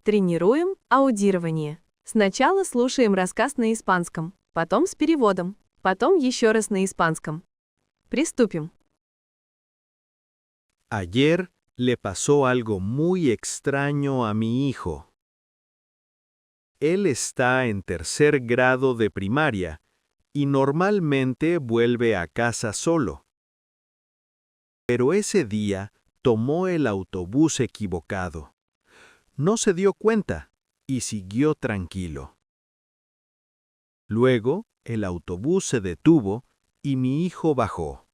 Тренируем аудирование. Сначала слушаем рассказ на испанском, потом с переводом, потом еще раз на испанском. Приступим. Ayer le pasó algo muy extraño a mi hijo. Él está en tercer grado de primaria y normalmente vuelve a casa solo. Pero ese día tomó el autobús equivocado. No se dio cuenta y siguió tranquilo. Luego, el autobús se detuvo y mi hijo bajó.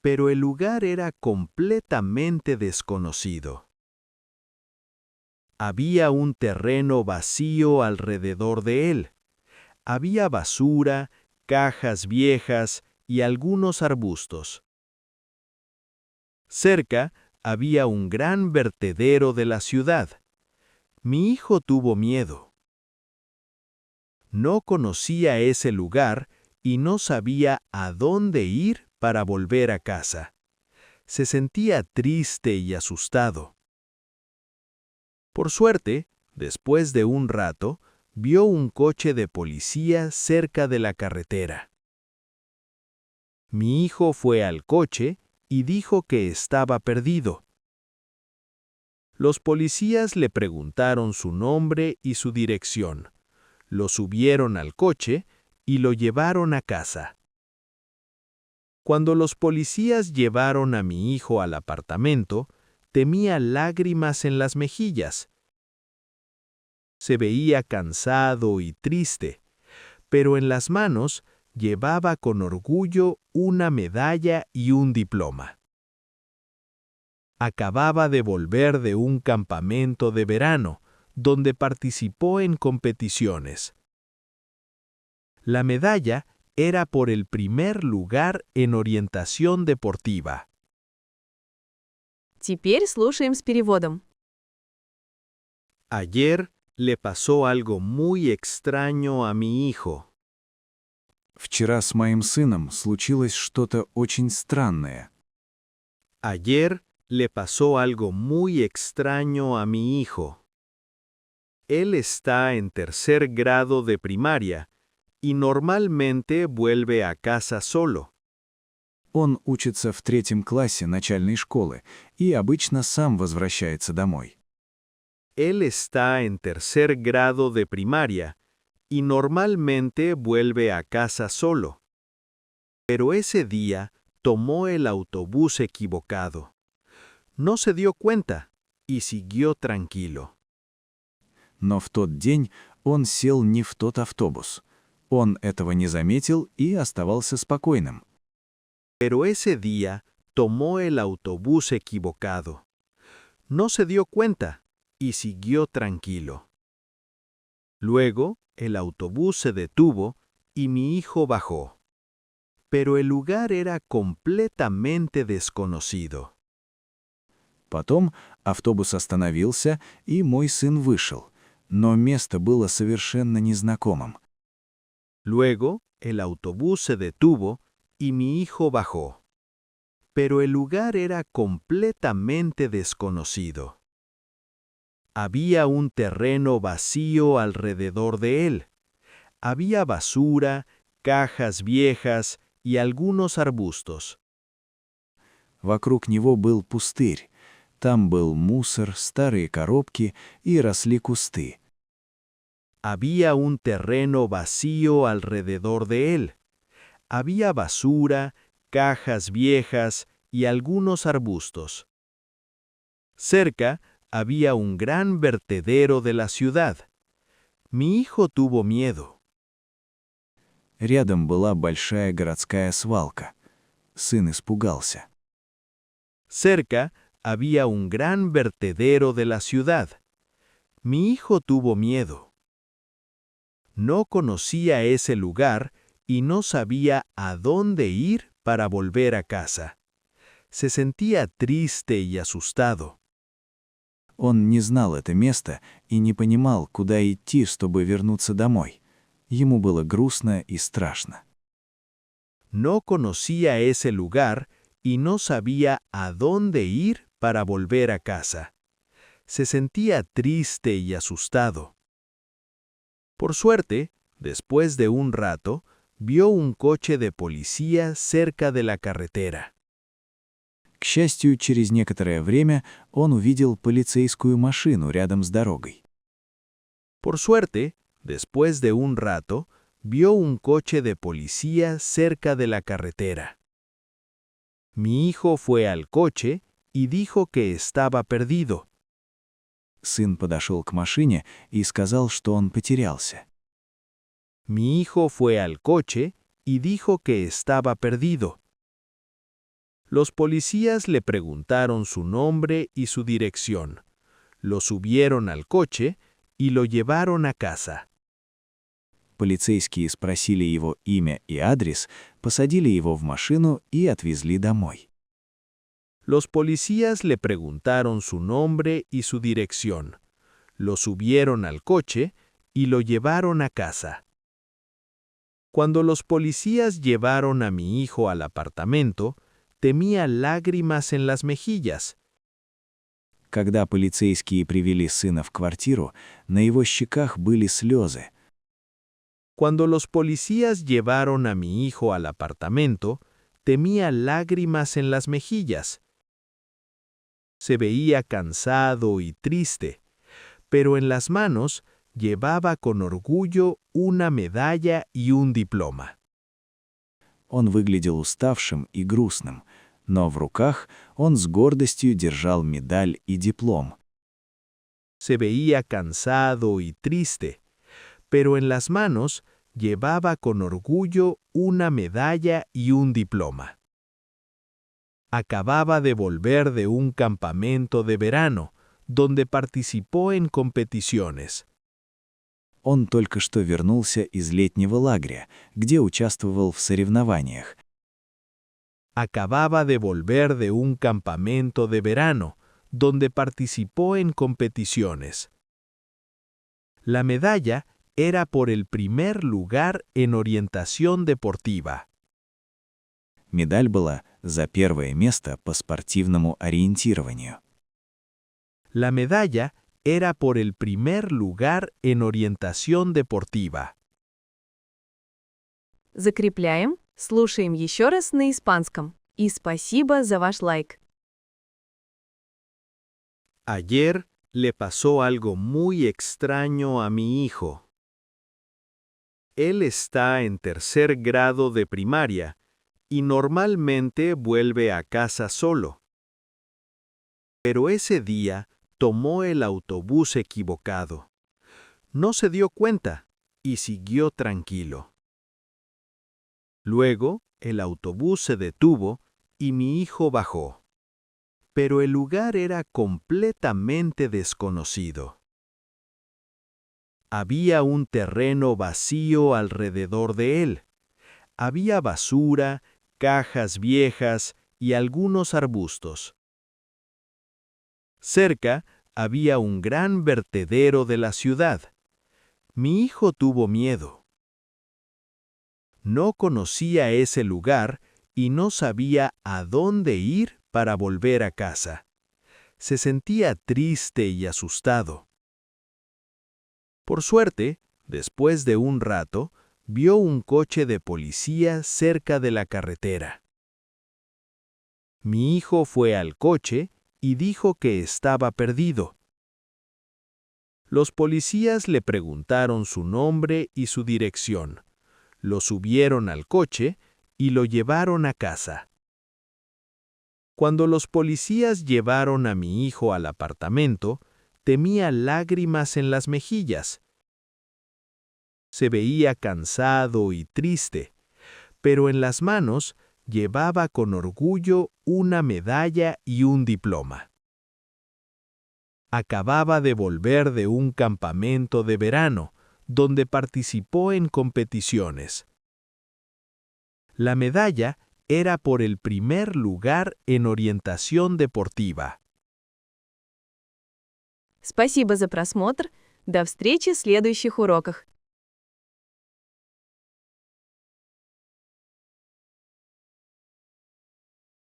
Pero el lugar era completamente desconocido. Había un terreno vacío alrededor de él. Había basura, cajas viejas y algunos arbustos. Cerca había un gran vertedero de la ciudad. Mi hijo tuvo miedo. No conocía ese lugar y no sabía a dónde ir para volver a casa. Se sentía triste y asustado. Por suerte, después de un rato, vio un coche de policía cerca de la carretera. Mi hijo fue al coche y dijo que estaba perdido. Los policías le preguntaron su nombre y su dirección. Lo subieron al coche y lo llevaron a casa. Cuando los policías llevaron a mi hijo al apartamento, tenía lágrimas en las mejillas. Se veía cansado y triste, pero en las manos llevaba con orgullo una medalla y un diploma. Acababa de volver de un campamento de verano, donde participó en competiciones. La medalla era por el primer lugar en orientación deportiva. Теперь слушаем с переводом. Ayer le pasó algo muy extraño a mi hijo. Вчера с моим сыном случилось что-то очень странное. Ayer le pasó algo muy extraño a mi hijo. Él está en tercer grado de primaria y normalmente vuelve a casa solo. Он учится в 3 классе начальной школы и обычно сам возвращается домой. Él está en tercer grado de primaria y normalmente vuelve a casa solo. Pero ese día tomó el autobús equivocado. No se dio cuenta y siguió tranquilo. Но в тот день он сел не в тот автобус. Он этого не заметил и оставался спокойным. Pero ese día tomó el autobús equivocado. No se dio cuenta y siguió tranquilo. Luego, el autobús se detuvo y mi hijo bajó. Pero el lugar era completamente desconocido. Потом автобус остановился, и мой сын вышел. Но место было совершенно незнакомым. Luego, el autobús se detuvo y mi hijo bajó. Pero el lugar era completamente desconocido. Había un terreno vacío alrededor de él. Había basura, cajas viejas y algunos arbustos. Вокруг него был пустырь. Там был мусор, старые коробки и росли кусты. Había un terreno vacío alrededor de él. Había basura, cajas viejas y algunos arbustos. Cerca había un gran vertedero de la ciudad. Mi hijo tuvo miedo. Рядом была большая городская свалка. Сын испугался. Cerca había un gran vertedero de la ciudad. Mi hijo tuvo miedo. No conocía ese lugar y no sabía a dónde ir para volver a casa. Se sentía triste y asustado. Он не знал это место и не понимал, куда идти, чтобы вернуться домой. Ему было грустно и страшно. No conocía ese lugar y no sabía a dónde ir para volver a casa. se sentía triste y asustado. Por suerte, después de un rato, vio un coche de policía cerca de la carretera. К счастью, через некоторое время он увидел полицейскую машину рядом с дорогой. Por suerte, después de un rato, vio un coche de policía cerca de la carretera. Mi hijo fue al coche y dijo que estaba perdido. Сын подошел к машине и сказал, что он потерялся. Mi hijo fue al coche y dijo que estaba perdido. Los policías le preguntaron su nombre y su dirección. Lo subieron al coche y lo llevaron a casa. Полицейские спросили его имя и адрес, посадили его в машину и отвезли домой. Los policías le preguntaron su nombre y su dirección. Lo subieron al coche y lo llevaron a casa. Cuando los policías llevaron a mi hijo al apartamento, tenía lágrimas en las mejillas. Когда полицейские привели сына в квартиру, на его щеках были слезы. Cuando los policías llevaron a mi hijo al apartamento, tenía lágrimas en las mejillas. Se veía cansado y triste, pero en las manos llevaba con orgullo una medalla y un diploma. Он выглядел уставшим и грустным, но в руках он с гордостью держал медаль и диплом. Se veía cansado y triste, pero en las manos llevaba con orgullo una medalla y un diploma. Acababa de volver de un campamento de verano, donde participó en competiciones. Он только что вернулся из летнего лагеря, где участвовал в соревнованиях. Acababa de volver de un campamento de verano, donde participó en competiciones. La medalla era por el primer lugar en orientación deportiva. Медаль была за первое место по спортивному ориентированию. La medalla era por el primer lugar en orientación deportiva. Закрепляем, слушаем еще раз на испанском. И спасибо за ваш лайк. Ayer le pasó algo muy extraño a mi hijo. Él está en tercer grado de primaria y normalmente vuelve a casa solo. Pero ese día tomó el autobús equivocado. No se dio cuenta y siguió tranquilo. Luego, el autobús se detuvo y mi hijo bajó. Pero el lugar era completamente desconocido. Había un terreno vacío alrededor de él. Había basura, cajas viejas y algunos arbustos. Cerca había un gran vertedero de la ciudad. Mi hijo tuvo miedo. No conocía ese lugar y no sabía a dónde ir para volver a casa. Se sentía triste y asustado. Por suerte, después de un rato, vio un coche de policía cerca de la carretera. Mi hijo fue al coche y dijo que estaba perdido. Los policías le preguntaron su nombre y su dirección. Lo subieron al coche y lo llevaron a casa. Cuando los policías llevaron a mi hijo al apartamento, tenía lágrimas en las mejillas. Se veía cansado y triste, pero en las manos llevaba con orgullo una medalla y un diploma. Acababa de volver de un campamento de verano, donde participó en competiciones. La medalla era por el primer lugar en orientación deportiva. Спасибо за просмотр. До встречи в следующих уроках.